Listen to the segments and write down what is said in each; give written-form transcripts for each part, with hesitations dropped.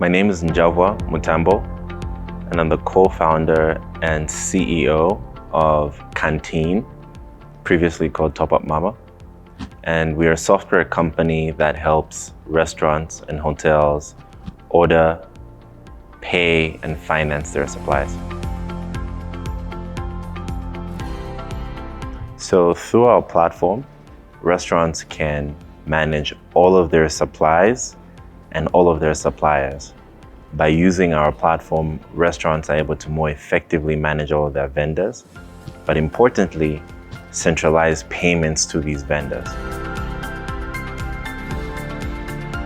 My name is Njavwa Mutambo, and I'm the co-founder and CEO of Canteen, previously called Top Up Mama. And we are a software company that helps restaurants and hotels order, pay, and finance their supplies. So through our platform, restaurants can manage all of their supplies and all of their suppliers. By using our platform, restaurants are able to more effectively manage all of their vendors, but importantly, centralize payments to these vendors.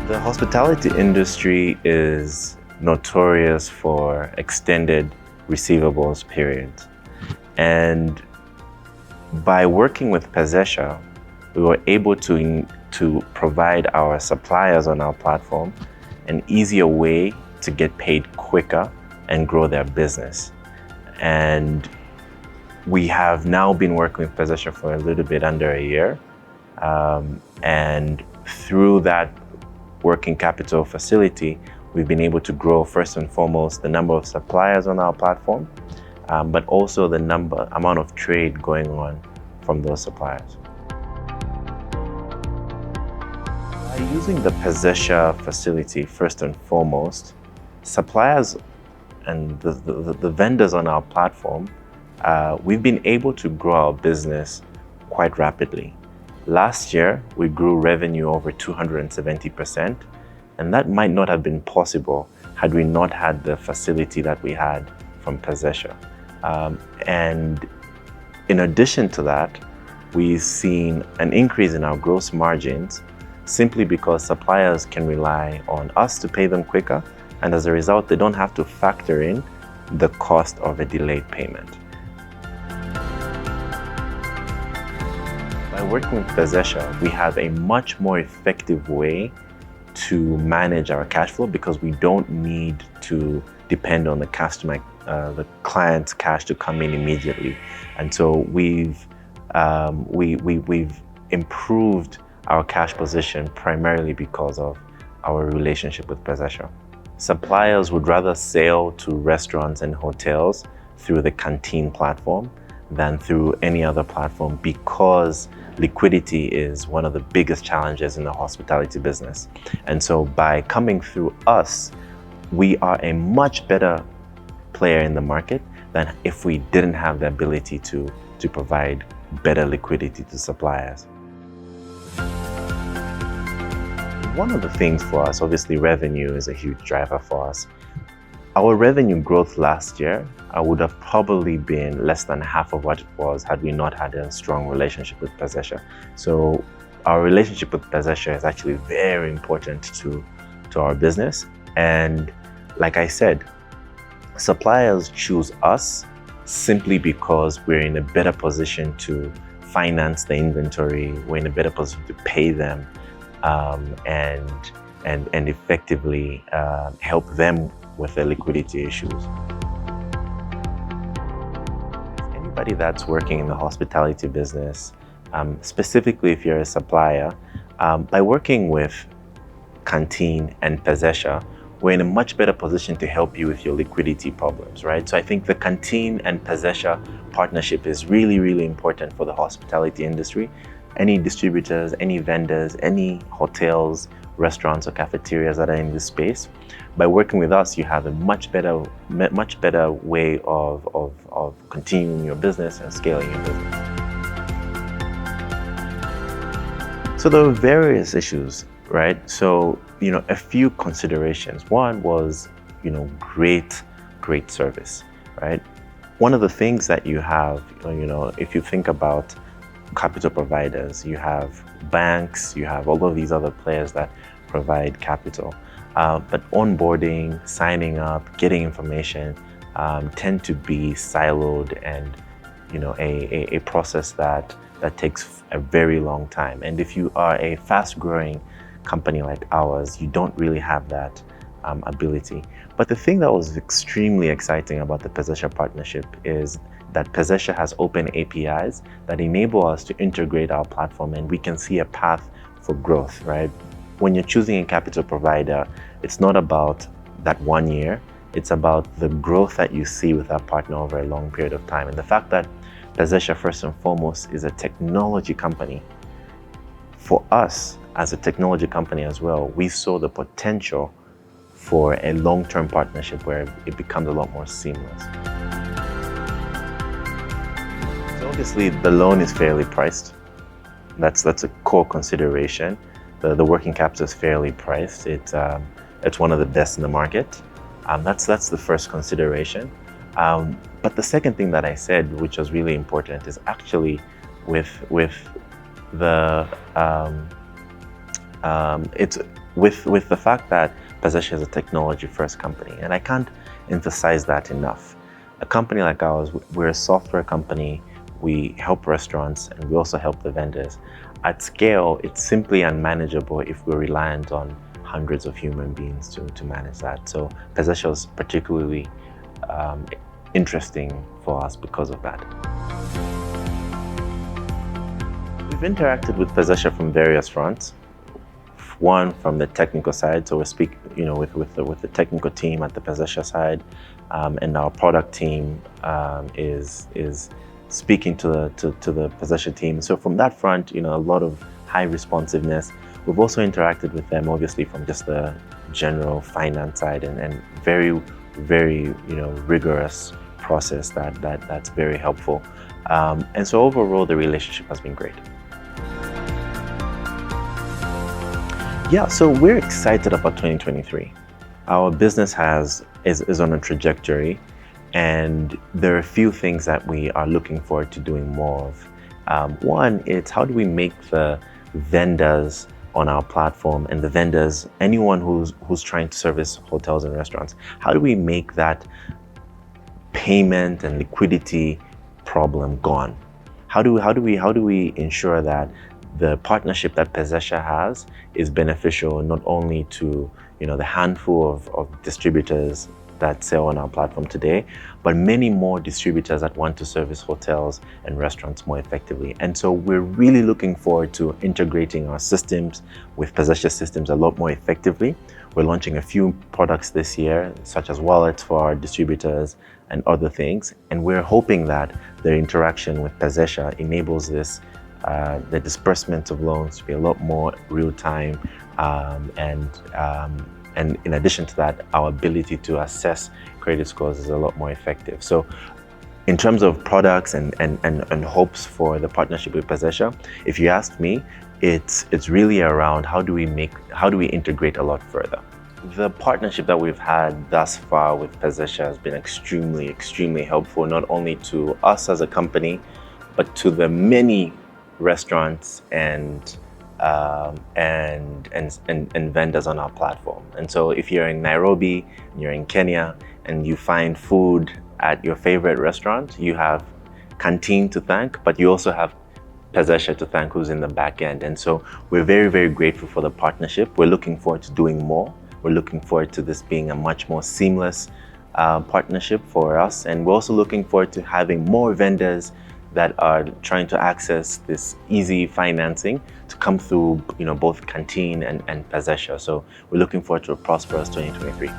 The hospitality industry is notorious for extended receivables periods. And by working with Pezesha, we were able to provide our suppliers on our platform an easier way to get paid quicker and grow their business. And we have now been working with Pezesha for a little bit under a year. And through that working capital facility, we've been able to grow first and foremost the number of suppliers on our platform, but also the amount of trade going on from those suppliers. By using the Pezesha facility first and foremost, suppliers and the vendors on our platform, we've been able to grow our business quite rapidly. Last year, we grew revenue over 270%, and that might not have been possible had we not had the facility that we had from Pezesha. And in addition to that, we've seen an increase in our gross margins simply because suppliers can rely on us to pay them quicker, and as a result, they don't have to factor in the cost of a delayed payment. By working with Pezesha, we have a much more effective way to manage our cash flow because we don't need to depend on the client's cash to come in immediately. And so we've improved our cash position primarily because of our relationship with Pezesha. Suppliers would rather sell to restaurants and hotels through the Canteen platform than through any other platform because liquidity is one of the biggest challenges in the hospitality business. And so by coming through us, we are a much better player in the market than if we didn't have the ability to provide better liquidity to suppliers. One of the things for us, obviously revenue is a huge driver for us. Our revenue growth last year would have probably been less than half of what it was had we not had a strong relationship with Pezesha. So our relationship with Pezesha is actually very important to our business. And like I said, suppliers choose us simply because we're in a better position to finance the inventory, we're in a better position to pay them, and effectively help them with their liquidity issues. Anybody that's working in the hospitality business, specifically if you're a supplier, by working with Canteen and Pezesha, we're in a much better position to help you with your liquidity problems, right? So I think the Canteen and Pezesha partnership is really, really important for the hospitality industry. Any distributors, any vendors, any hotels, restaurants or cafeterias that are in this space, by working with us, you have a much better way of continuing your business and scaling your business. So there were various issues, right? So, a few considerations. One was, great service, right? One of the things that you have, if you think about capital providers, you have banks, you have all of these other players that provide capital. But onboarding, signing up, getting information tend to be siloed and a process that takes a very long time. And if you are a fast-growing company like ours, you don't really have that ability. But the thing that was extremely exciting about the Pezesha partnership is that Pezesha has open APIs that enable us to integrate our platform, and we can see a path for growth, right? When you're choosing a capital provider, it's not about that 1 year. It's about the growth that you see with that partner over a long period of time. And the fact that Pezesha, first and foremost, is a technology company. For us, as a technology company as well, we saw the potential for a long-term partnership where it becomes a lot more seamless. So obviously, the loan is fairly priced. That's a core consideration. The working capital is fairly priced. It's one of the best in the market. That's the first consideration. But the second thing that I said, which was really important, is actually with the with the fact that Pezesha is a technology-first company, and I can't emphasize that enough. A company like ours, we're a software company. We help restaurants and we also help the vendors. At scale, it's simply unmanageable if we're reliant on hundreds of human beings to manage that. So Pezesha is particularly interesting for us because of that. We've interacted with Pezesha from various fronts. One, from the technical side, so we speak, with the technical team at the Pezesha side, and our product team is speaking to the Pezesha team. So from that front, a lot of high responsiveness. We've also interacted with them, obviously, from just the general finance side, and very, very, rigorous process that's very helpful. And so overall, the relationship has been great. Yeah, so we're excited about 2023. Our business is on a trajectory, and there are a few things that we are looking forward to doing more of. One, it's how do we make the vendors on our platform, and the vendors, anyone who's trying to service hotels and restaurants, how do we make that payment and liquidity problem gone? How do we ensure that the partnership that Pezesha has is beneficial not only to the handful of distributors that sell on our platform today, but many more distributors that want to service hotels and restaurants more effectively. And so we're really looking forward to integrating our systems with Pezesha systems a lot more effectively. We're launching a few products this year, such as wallets for our distributors and other things. And we're hoping that the interaction with Pezesha enables this, the disbursement of loans to be a lot more real-time, and in addition to that, our ability to assess credit scores is a lot more effective. So in terms of products and hopes for the partnership with Pezesha, if you ask me, it's really around how do we integrate a lot further. The partnership that we've had thus far with Pezesha has been extremely, extremely helpful, not only to us as a company, but to the many restaurants and vendors on our platform. And so if you're in Nairobi, you're in Kenya, and you find food at your favorite restaurant, you have Canteen to thank, but you also have Pezesha to thank, who's in the back end. And so we're very, very grateful for the partnership. We're looking forward to doing more. We're looking forward to this being a much more seamless partnership for us. And we're also looking forward to having more vendors that are trying to access this easy financing to come through, both Canteen and Pezesha. So we're looking forward to a prosperous 2023.